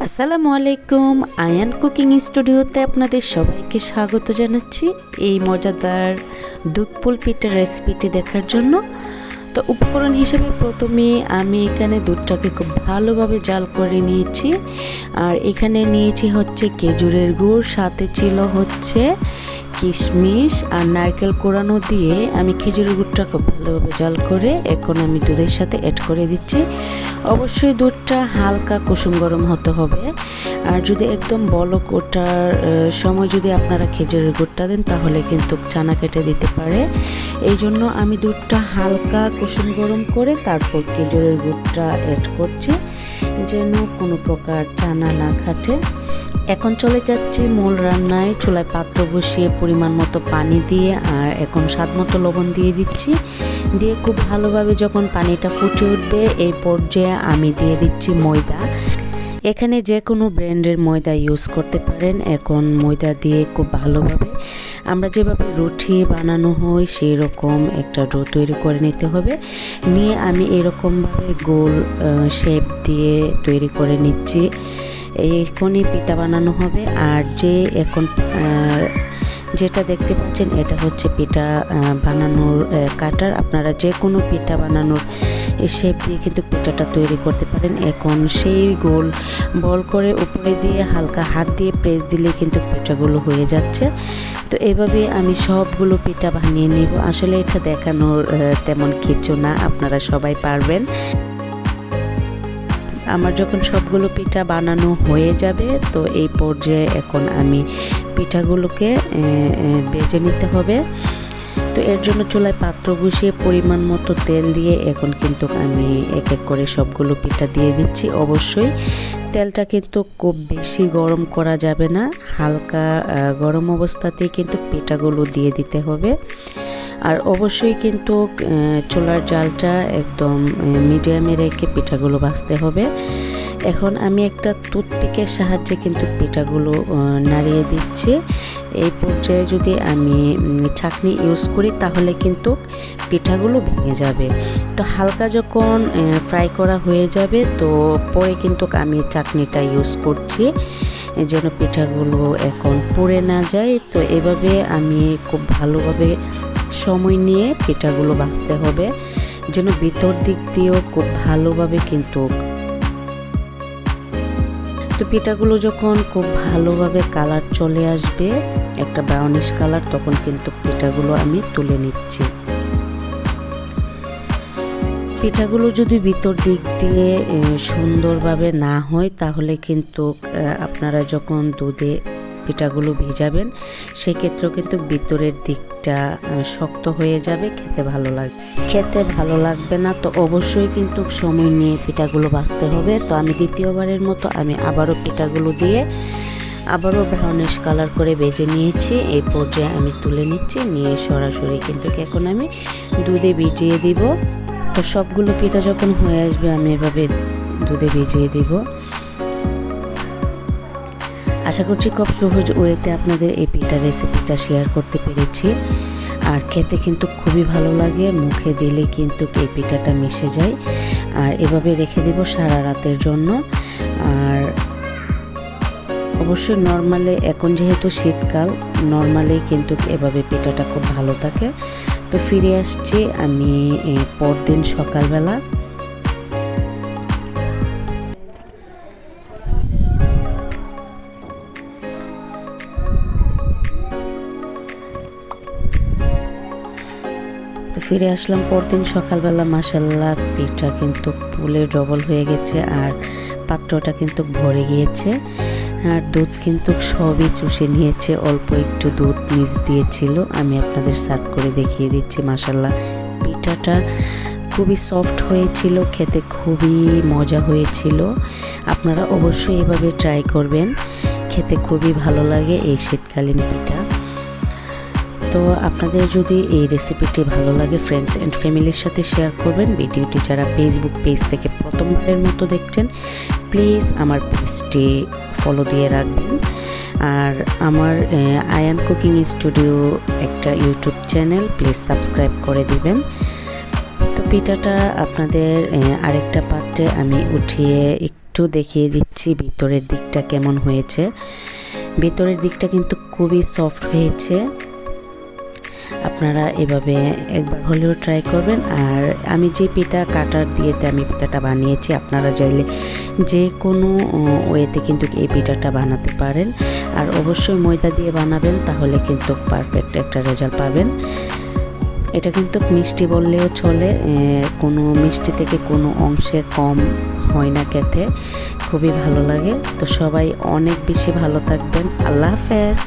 আসসালামু আলাইকুম। আয়ান কুকিং স্টুডিওতে আপনাদের সবাইকে স্বাগত জানাচ্ছি এই মজাদার দুধ পুল পিঠার রেসিপিটি দেখার জন্য। তো উপকরণ হিসেবে প্রথমে আমি এখানে দুধটাকে খুব ভালোভাবে জাল করে নিয়েছি। আর এখানে নিয়েছি হচ্ছে খেজুরের গুড়, সাথে ছিল হচ্ছে কিশমিশ আর নারকেল কোড়ানো দিয়ে আমি খেজুরের গুড়টা খুব ভালোভাবে জাল করে এখন আমি দুধের সাথে অ্যাড করে দিচ্ছি। অবশ্যই দুধটা হালকা কুসুম গরম হতে হবে। আর যদি একদম বলক ওঠার সময় যদি আপনারা খেজুরের গুড়টা দেন তাহলে কিন্তু চানা কেটে দিতে পারে। এই জন্য আমি দুধটা হালকা কুসুম গরম করে তারপর খেজুরের গুড়টা অ্যাড করছি যেন কোনো প্রকার চানা না কাটে। এখন চলে যাচ্ছি মূল রান্নায়। চুলায় পাত্র বসিয়ে পরিমাণ মতো পানি দিয়ে আর এখন স্বাদ মতো লবণ দিয়ে দিচ্ছি। দিয়ে খুব ভালোভাবে যখন পানিটা ফুটে উঠবে এই পর্যায়ে আমি দিয়ে দিচ্ছি ময়দা। এখানে যে কোনো ব্র্যান্ডের ময়দা ইউজ করতে পারেন। এখন ময়দা দিয়ে খুব ভালোভাবে আমরা যেভাবে রুটি বানানো হয় সেই রকম একটা ডো তৈরি করে নিতে হবে। নিয়ে আমি এরকমভাবে গোল শেপ দিয়ে তৈরি করে নিচ্ছি। এখনই পিঠা বানানো হবে। আর যে এখন যেটা দেখতে পাচ্ছেন এটা হচ্ছে পিঠা বানানোর কাটার। আপনারা যে কোনো পিঠা বানানোর শেপ দিয়ে কিন্তু পিঠাটা তৈরি করতে পারেন। এখন সেই গোল বল করে উপরে দিয়ে হালকা হাত দিয়ে প্রেস দিলে কিন্তু পিঠাগুলো হয়ে যাচ্ছে। তো এভাবে আমি সবগুলো পিঠা বানিয়ে নিব। আসলে এটা দেখানোর তেমন কিছু না, আপনারা সবাই পারবেন। আমার যখন সবগুলো পিঠা বানানো হয়ে যাবে তো এই পর্যায়ে এখন আমি পিঠাগুলোকে ভেজে নিতে হবে। তো এর জন্য চুলায় পাত্র বসিয়ে পরিমাণ মতো তেল দিয়ে এখন কিন্তু আমি এক এক করে সবগুলো পিঠা দিয়ে দিচ্ছি। অবশ্যই তেলটা কিন্তু খুব বেশি গরম করা যাবে না, হালকা গরম অবস্থাতেই কিন্তু পিঠাগুলো দিয়ে দিতে হবে। আর অবশ্যই কিন্তু চুলার জালটা একদম মিডিয়ামে রেখে পিঠাগুলো ভাজতে হবে। এখন আমি একটা টুথপিকের সাহায্যে কিন্তু পিঠাগুলো নাড়িয়ে দিচ্ছি। এই পর্যায়ে যদি আমি ছাঁকনি ইউজ করি তাহলে কিন্তু পিঠাগুলো ভেঙে যাবে। তো হালকা যখন ফ্রাই করা হয়ে যাবে তো পরে কিন্তু আমি চাটনিটা ইউজ করছি যেন পিঠাগুলো এখন পুড়ে না যায়। তো এভাবে আমি খুব ভালোভাবে সময় নিয়ে পিঠাগুলো ভাজতে হবে যেন ভিতর দিক দিয়েও খুব ভালোভাবে কিন্তু। তো পিঠাগুলো যখন খুব ভালোভাবে কালার চলে আসবে একটা ব্রাউনিশ কালার তখন কিন্তু পিঠাগুলো আমি তুলে নিচ্ছি। পিঠাগুলো যদি ভিতর দিক দিয়ে সুন্দরভাবে না হয় তাহলে কিন্তু আপনারা যখন দুধে পিঠাগুলো ভেজাবেন সেক্ষেত্রেও কিন্তু ভিতরের দিকটা শক্ত হয়ে যাবে, খেতে ভালো লাগবে না। তো অবশ্যই কিন্তু সময় নিয়ে পিঠাগুলো ভাজতে হবে। তো আমি দ্বিতীয়বারের মতো আমি আবারও পিঠাগুলো দিয়ে আবারও ব্রাউনিশ কালার করে ভেজে নিয়েছি। এই পর্যায়ে আমি তুলে নিচ্ছি, নিয়ে সরাসরি কিন্তু এখন আমি দুধে ভিজিয়ে দিব। তো সবগুলো পিঠা যখন হয়ে আসবে আমি এভাবে দুধে ভিজিয়ে দিব। আশা করছি খুব সহজ ওয়েতে আপনাদের এই পিঠার রেসিপিটা শেয়ার করতে পেরেছি। আর খেতে কিন্তু খুবই ভালো লাগে, মুখে দিলে কিন্তু এই পিঠাটা মিশে যায়। আর এভাবে রেখে দিব সারা রাতের জন্য। আর অবশ্যই নর্মালে এখন যেহেতু শীতকাল নর্মালি কিন্তু এভাবে পিঠাটা খুব ভালো থাকে। তো ফিরে আসছি আমি পরদিন সকালবেলা। তো ফিরে আসলাম পরদিন সকালবেলা। মাশাআল্লাহ পিঠা কিন্তু ফুলে ডবল হয়ে গেছে আর পাত্রটা কিন্তু ভরে গিয়েছে। আর দুধ কিন্তু সবই চুষে নিয়েছে, অল্প একটু দুধ নিচ দিয়েছিল। আমি আপনাদের সার্ভ করে দেখিয়ে দিচ্ছি। মাশাআল্লাহ পিঠাটা খুবই সফট হয়েছিল, খেতে খুবই মজা হয়েছিল। আপনারা অবশ্যই এভাবে ট্রাই করবেন, খেতে খুবই ভালো লাগে এই শীতকালীন পিঠা। তো আপনাদের যদি এই রেসিপিটি ভালো লাগে ফ্রেন্ডস অ্যান্ড ফ্যামিলির সাথে শেয়ার করবেন। ভিডিওটি যারা ফেসবুক পেজ থেকে প্রথমবারের মতো দেখছেন প্লিজ আমার পেজটি ফলো দিয়ে রাখবেন। আর আমার আয়ান কুকিং স্টুডিও একটা ইউটিউব চ্যানেল, প্লিজ সাবস্ক্রাইব করে দিবেন। তো পিঠাটা আপনাদের আরেকটা পাত্রে আমি উঠিয়ে একটু দেখিয়ে দিচ্ছি ভিতরের দিকটা কেমন হয়েছে। ভিতরের দিকটা কিন্তু খুবই সফট হয়েছে। আপনারা এভাবে একবার হলেও ট্রাই করবেন। আর আমি যে পিঠা কাটার দিয়েতে আমি পিঠাটা বানিয়েছি, আপনারা চাইলে যে কোনো ওয়েতে কিন্তু এই পিঠাটা বানাতে পারেন। আর অবশ্যই ময়দা দিয়ে বানাবেন, তাহলে কিন্তু পারফেক্ট একটা রেজাল্ট পাবেন। এটা কিন্তু মিষ্টি বললেও চলে, কোনো মিষ্টি থেকে কোনো অংশে কম হয় না খেতে, খুবই ভালো লাগে। তো সবাই অনেক বেশি ভালো থাকবেন। আল্লাহ হাফেজ।